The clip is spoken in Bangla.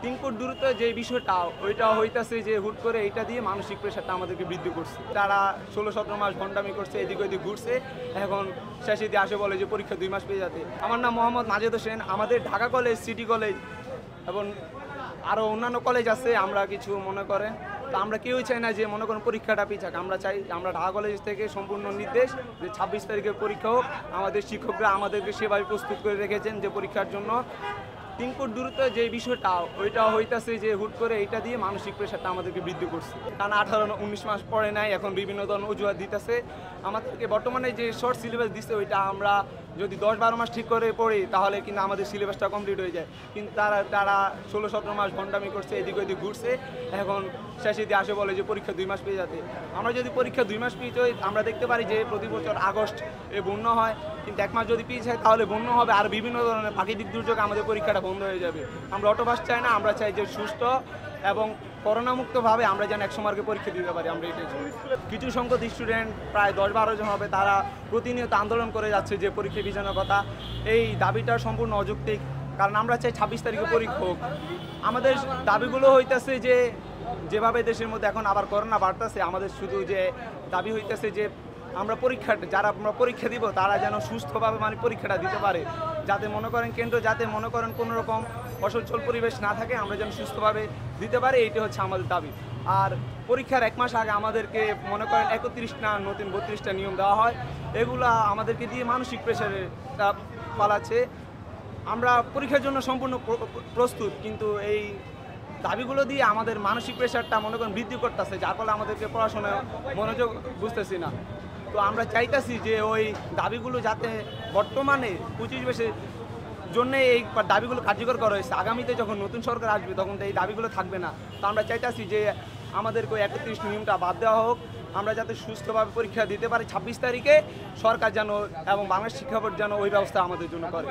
৩ ফুট দূরত্বে যে বিষয়টা ওইটা হইতাছে যে হুট করে এটা দিয়ে মানসিক প্রেশারটা আমাদেরকে বৃদ্ধি করছে। তারা ১৬-১৭ মাস ভণ্ডামি করছে, এদিক ওদিক ঘুরছে, এখন শেষে দিয়ে আসে বলে যে পরীক্ষা ২ মাস পেয়ে যাতে। আমার নাম মোহাম্মদ মাজেদ হোসেন। আমাদের ঢাকা কলেজ, সিটি কলেজ এবং আরও অন্যান্য কলেজ আছে, আমরা কিছু মনে করেন তো আমরা কেউই চাই না যে মনে করেন পরীক্ষাটা পিছাক। আমরা চাই, আমরা ঢাকা কলেজ থেকে সম্পূর্ণ নির্দেশ যে ২৬ তারিখের পরীক্ষা হোক। আমাদের শিক্ষকরা আমাদেরকে সেভাবে প্রস্তুত করে রেখেছেন যে পরীক্ষার জন্য ৩ ফুট দূরত্বে যে বিষয়টা ওইটা হইতাছে যে হুট করে এটা দিয়ে মানসিক প্রেশারটা আমাদেরকে বৃদ্ধি করছে। কারণ ১৮-১৯ মাস পরে নাই, এখন বিভিন্ন ধরনের অজুহাত দিতেছে আমাদেরকে। বর্তমানে যে শর্ট সিলেবাস দিচ্ছে ওইটা আমরা যদি ১০-১২ মাস ঠিক করে পড়ি তাহলে কিন্তু আমাদের সিলেবাসটা কমপ্লিট হয়ে যায়। কিন্তু তারা ১৬-১৭ মাস ভণ্ডামি করছে, এদিক ওদিক ঘুরছে, এখন শেষে দিয়ে আসে বলে যে পরীক্ষা ২ মাস পেয়ে যাতে। আমরা যদি পরীক্ষা ২ মাস পিছিয়ে আমরা দেখতে পারি যে প্রতি বছর আগস্ট বন্যা হয়, কিন্তু ১ মাস যদি পিছিয়ে তাহলে বন্যা হবে আর বিভিন্ন ধরনের প্রাকৃতিক দুর্যোগে আমাদের পরীক্ষাটা বন্ধ হয়ে যাবে। আমরা অটোপাস চাই না, আমরা চাই যে সুস্থ এবং করোনামুক্তভাবে আমরা যেন ১০০ মার্কে পরীক্ষা দিতে পারি, আমরা এটাই চাই। কিছু সংখ্যক স্টুডেন্ট প্রায় ১০-১২ জন হবে, তারা প্রতিনিয়ত আন্দোলন করে যাচ্ছে যে পরীক্ষা পিছানোর কথা। এই দাবিটা সম্পূর্ণ অযৌক্তিক, কারণ আমরা চাই ২৬ তারিখে পরীক্ষা হোক। আমাদের দাবিগুলো হইতেছে যে যেভাবে দেশের মধ্যে এখন আবার করোনা বাড়তেছে, আমাদের শুধু যে দাবি হইতেছে যে আমরা যারা আমরা পরীক্ষা দিব তারা যেন সুস্থভাবে মানে পরীক্ষাটা দিতে পারে, যাতে মনে করেন কেন্দ্র যাতে মনে করেন কোনো রকম অসচ্ছল পরিবেশ না থাকে, আমরা যেন সুস্থভাবে দিতে পারি, এইটা হচ্ছে আমাদের দাবি। আর পরীক্ষার ১ মাস আগে আমাদেরকে মনে করেন ৩১টা নতুন ৩২টা নিয়ম দেওয়া হয়, এগুলা আমাদেরকে দিয়ে মানসিক প্রেশারে পালাচ্ছে। আমরা পরীক্ষার জন্য সম্পূর্ণ প্রস্তুত, কিন্তু এই দাবিগুলো দিয়ে আমাদের মানসিক প্রেশারটা মনে করেন বৃদ্ধি করতেছে, যার ফলে আমাদেরকে পড়াশোনায় মনোযোগ বুঝতেছি না। তো আমরা চাইতেছি যে ওই দাবিগুলো যাতে বর্তমানে ২৫ বছরের জন্য এই দাবিগুলো কার্যকর করা হয়েছে, আগামীতে যখন নতুন সরকার আসবে তখন এই দাবিগুলো থাকবে না। তো আমরা চাইতেছি যে আমাদেরকে ওই ৩১ নিয়মটা বাদ দেওয়া হোক, আমরা যাতে সুস্থভাবে পরীক্ষা দিতে পারি ২৬ তারিখে, সরকার যেন এবং বাংলাদেশ শিক্ষা বোর্ড যেন ওই ব্যবস্থা আমাদের জন্য করে।